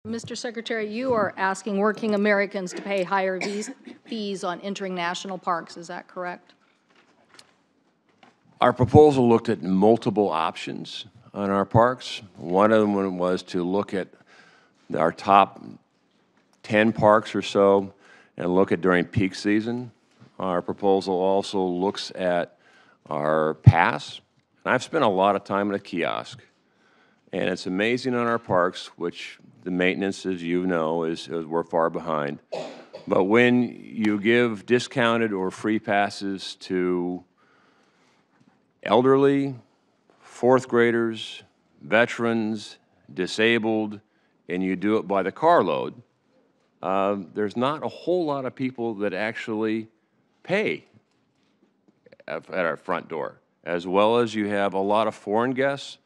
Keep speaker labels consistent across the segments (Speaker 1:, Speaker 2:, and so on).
Speaker 1: Mr. Secretary, you are asking working Americans to pay higher fees on entering national parks. Is that correct?
Speaker 2: Our proposal looked at multiple options on our parks. One of them was to look at our top 10 parks or so and look at during peak season. Our proposal also looks at our pass. And I've spent a lot of time at a kiosk, and it's amazing on our parks, which the maintenance, as you know, is we're far behind. But when you give discounted or free passes to elderly, fourth graders, veterans, disabled, and you do it by the carload, there's not a whole lot of people that actually pay at our front door, as well as you have a lot of foreign guests,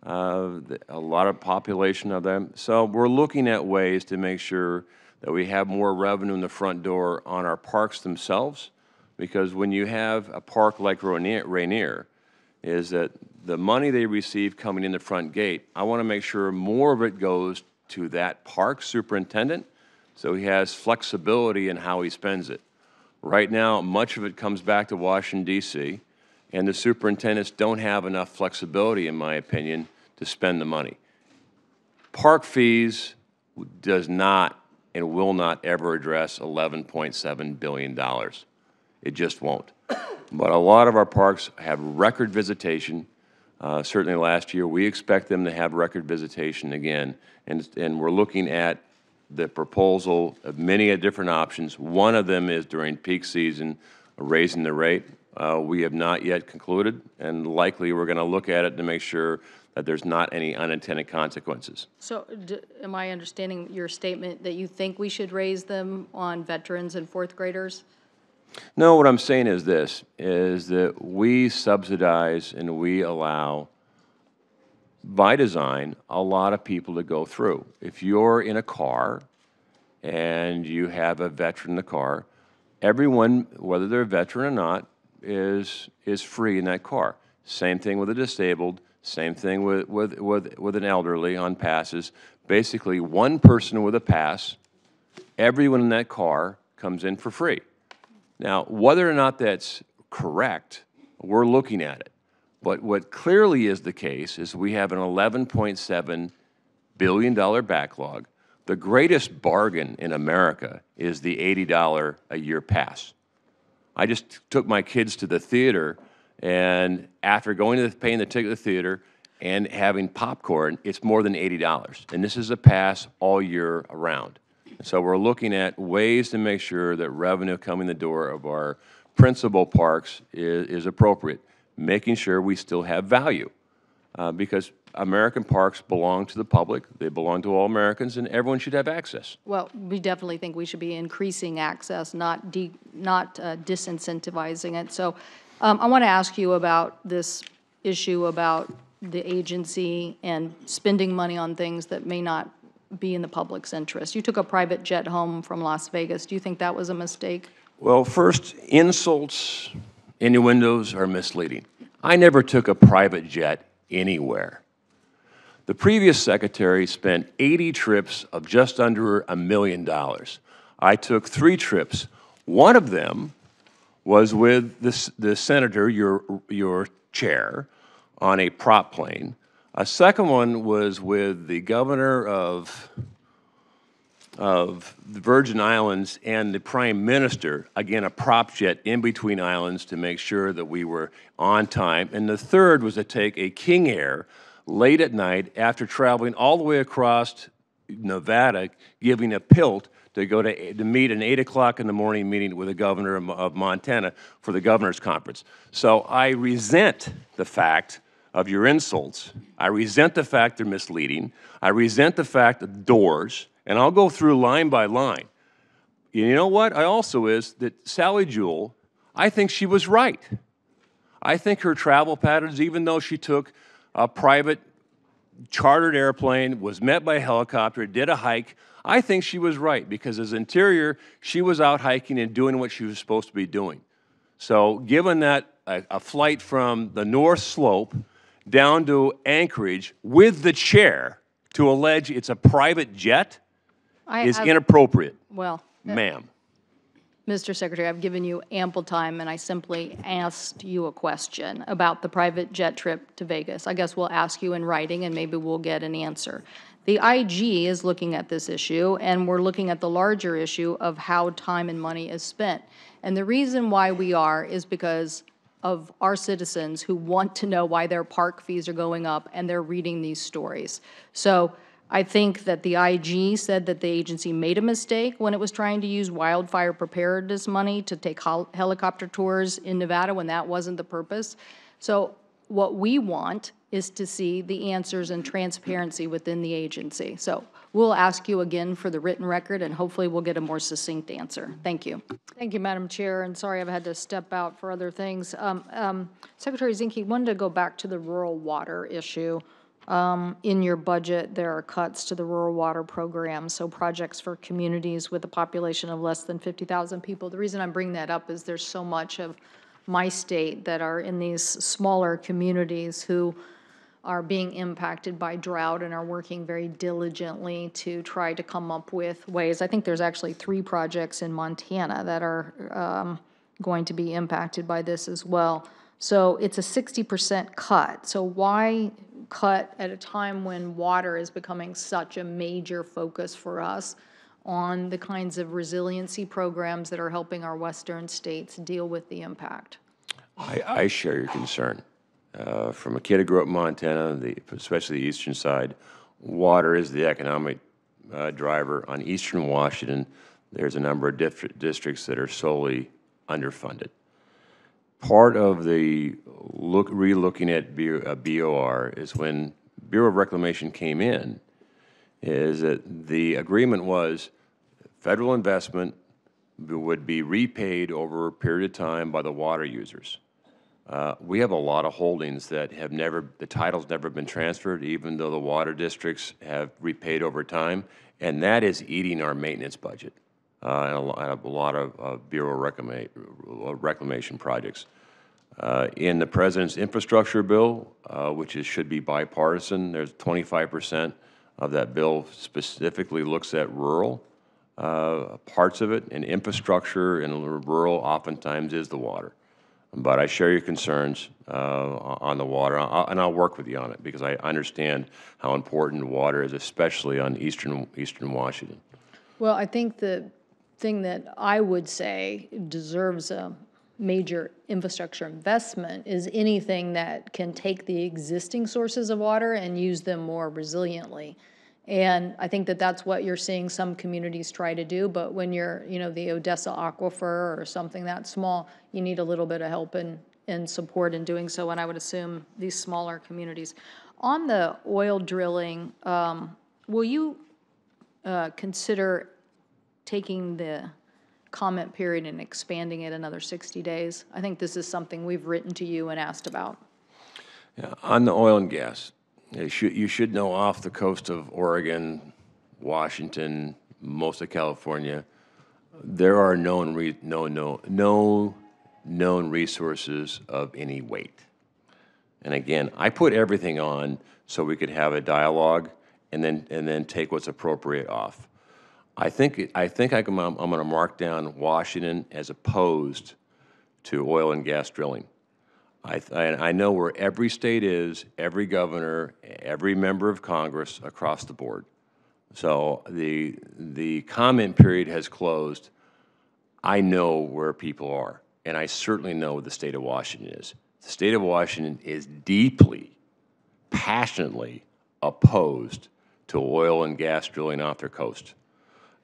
Speaker 2: a lot of population of them. So we're looking at ways to make sure that we have more revenue in the front door on our parks themselves, because when you have a park like Rainier, is that the money they receive coming in the front gate, I want to make sure more of it goes to that park superintendent so he has flexibility in how he spends it. Right now, much of it comes back to Washington, D.C., and the superintendents don't have enough flexibility, in my opinion, to spend the money. Park fees does not and will not ever address $11.7 billion. It just won't. But a lot of our parks have record visitation. Certainly last year, we expect them to have record visitation again. And we're looking at the proposal of many different options. One of them is during peak season, raising the rate. We have not yet concluded, and likely we're going to look at it to make sure that there's not any unintended consequences.
Speaker 1: So am I understanding your statement that you think we should raise them on veterans and fourth graders?
Speaker 2: No, what I'm saying is this, is that we subsidize and we allow, by design, a lot of people to go through. If you're in a car and you have a veteran in the car, everyone, whether they're a veteran or not, is free in that car. Same thing with a disabled, same thing with an elderly on passes. Basically, one person with a pass, everyone in that car comes in for free. Now, whether or not that's correct, we're looking at it. But what clearly is the case is we have an $11.7 billion backlog. The greatest bargain in America is the $80 a year pass. I just took my kids to the theater, and after paying the ticket to the theater and having popcorn, it's more than $80. And this is a pass all year around. So we're looking at ways to make sure that revenue coming the door of our principal parks is appropriate, making sure we still have value. Because American parks belong to the public, they belong to all Americans, and everyone should have access.
Speaker 1: Well, we definitely think we should be increasing access, not disincentivizing it. So I want to ask you about this issue about the agency and spending money on things that may not be in the public's interest. You took a private jet home from Las Vegas. Do you think that was a mistake?
Speaker 2: Well, first, insults, innuendos are misleading. I never took a private jet anywhere. The previous secretary spent 80 trips of just under $1 million. I took 3 trips. One of them was with the senator, your chair, on a prop plane. A second one was with the governor of the Virgin Islands and the prime minister, again, a prop jet in between islands to make sure that we were on time. And the third was to take a King Air late at night after traveling all the way across Nevada, giving a pilt to go to meet an 8 o'clock in the morning meeting with the governor of Montana for the governor's conference. So I resent the fact of your insults. I resent the fact they're misleading. I resent the fact of doors, and I'll go through line by line. You know what? I also is that Sally Jewell, I think she was right. I think her travel patterns, even though she took a private chartered airplane, was met by a helicopter, did a hike, I think she was right, because as Interior, she was out hiking and doing what she was supposed to be doing. So given that a flight from the North Slope down to Anchorage with the chair to allege it's a private jet is
Speaker 1: I've-
Speaker 2: inappropriate,
Speaker 1: Well,
Speaker 2: ma'am.
Speaker 1: Mr. Secretary, I've given you ample time, and I simply asked you a question about the private jet trip to Vegas. I guess we'll ask you in writing, and maybe we'll get an answer. The IG is looking at this issue, and we're looking at the larger issue of how time and money is spent. And the reason why we are is because of our citizens who want to know why their park fees are going up, and they're reading these stories. So I think that the IG said that the agency made a mistake when it was trying to use wildfire preparedness money to take helicopter tours in Nevada when that wasn't the purpose. So what we want is to see the answers and transparency within the agency. So we'll ask you again for the written record, and hopefully we'll get a more succinct answer. Thank you. Thank you, Madam Chair, and sorry I've had to step out for other things. Secretary Zinke, wanted to go back to the rural water issue. In your budget, there are cuts to the rural water program, so projects for communities with a population of less than 50,000 people. The reason I'm bringing that up is there's so much of my state that are in these smaller communities who are being impacted by drought and are working very diligently to try to come up with ways. I think there's actually 3 projects in Montana that are going to be impacted by this as well. So it's a 60% cut. So why cut at a time when water is becoming such a major focus for us on the kinds of resiliency programs that are helping our western states deal with the impact?
Speaker 2: I share your concern. From a kid who grew up in Montana, especially the eastern side, water is the economic driver. On eastern Washington, there's a number of districts that are solely underfunded. Part of the re-looking at BOR is when Bureau of Reclamation came in, is that the agreement was federal investment would be repaid over a period of time by the water users. We have a lot of holdings that have the title's never been transferred, even though the water districts have repaid over time, and that is eating our maintenance budget and a lot of Bureau Reclamation projects. In the President's infrastructure bill, which should be bipartisan, there's 25% of that bill specifically looks at rural parts of it, and infrastructure in rural oftentimes is the water. But I share your concerns on the water, and I'll work with you on it because I understand how important water is, especially on eastern Washington.
Speaker 1: Well, I think the thing that I would say deserves a major infrastructure investment is anything that can take the existing sources of water and use them more resiliently. And I think that that's what you're seeing some communities try to do, but when you're, the Odessa Aquifer or something that small, you need a little bit of help and support in doing so, and I would assume these smaller communities. On the oil drilling, will you consider taking the comment period and expanding it another 60 days? I think this is something we've written to you and asked about.
Speaker 2: Yeah, on the oil and gas, you should know off the coast of Oregon, Washington, most of California, there are no known resources of any weight. And again, I put everything on so we could have a dialogue and then take what's appropriate off. I'm going to mark down Washington as opposed to oil and gas drilling. I know where every state is, every governor, every member of Congress across the board. So the comment period has closed. I know where people are, and I certainly know what the state of Washington is. The state of Washington is deeply, passionately opposed to oil and gas drilling off their coast.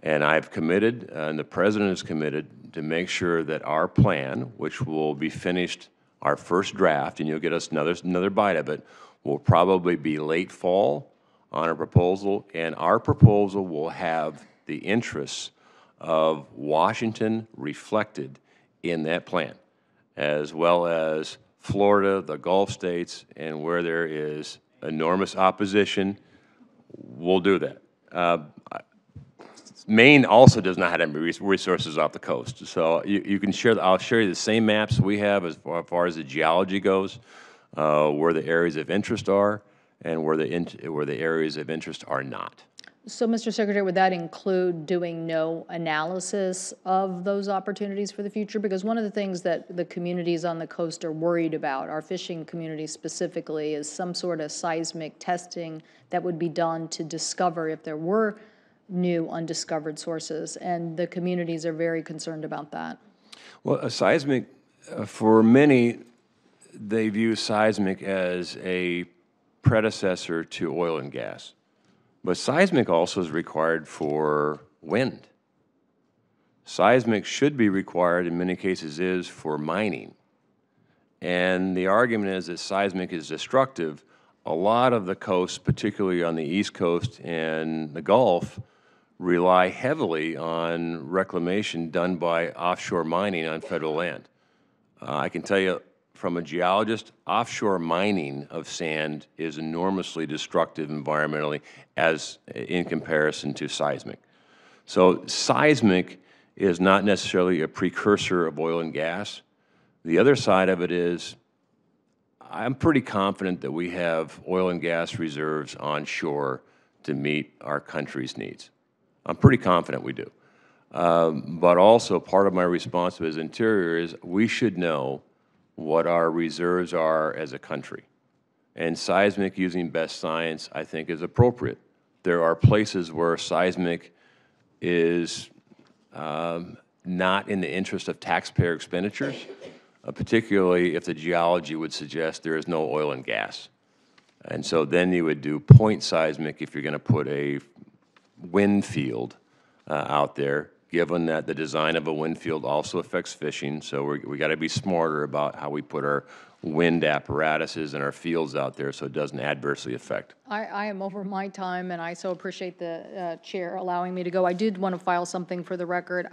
Speaker 2: And I've committed, and the President is committed, to make sure that our plan, which will be finished, our first draft, and you'll get us another bite of it, will probably be late fall on our proposal, and our proposal will have the interests of Washington reflected in that plan, as well as Florida, the Gulf states, and where there is enormous opposition, we'll do that. Maine also does not have any resources off the coast, so you can share. I'll share you the same maps we have as far as the geology goes, where the areas of interest are, and where the areas of interest are not.
Speaker 1: So, Mr. Secretary, would that include doing no analysis of those opportunities for the future? Because one of the things that the communities on the coast are worried about, our fishing community specifically, is some sort of seismic testing that would be done to discover if there were new undiscovered sources, and the communities are very concerned about that.
Speaker 2: Well, a seismic, for many, they view seismic as a predecessor to oil and gas. But seismic also is required for wind. Seismic should be required, in many cases is, for mining. And the argument is that seismic is destructive. A lot of the coasts, particularly on the East Coast and the Gulf, rely heavily on reclamation done by offshore mining on federal land. I can tell you, from a geologist, offshore mining of sand is enormously destructive environmentally as in comparison to seismic. So seismic is not necessarily a precursor of oil and gas. The other side of it is I'm pretty confident that we have oil and gas reserves onshore to meet our country's needs. I'm pretty confident we do. But also part of my responsibility as Interior is we should know what our reserves are as a country. And seismic using best science, I think, is appropriate. There are places where seismic is not in the interest of taxpayer expenditures, particularly if the geology would suggest there is no oil and gas. And so then you would do point seismic if you're going to put a wind field out there, given that the design of a wind field also affects fishing. So we got to be smarter about how we put our wind apparatuses and our fields out there so it doesn't adversely affect.
Speaker 1: I am over my time, and I so appreciate the chair allowing me to go. I did want to file something for the record.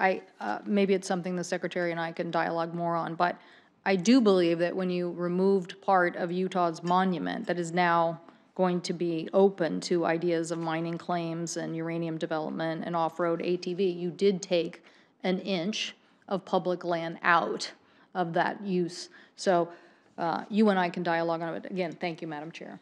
Speaker 1: Maybe it's something the Secretary and I can dialogue more on, but I do believe that when you removed part of Utah's monument that is now going to be open to ideas of mining claims and uranium development and off-road ATV, you did take an inch of public land out of that use. So you and I can dialogue on it. Again, thank you, Madam Chair.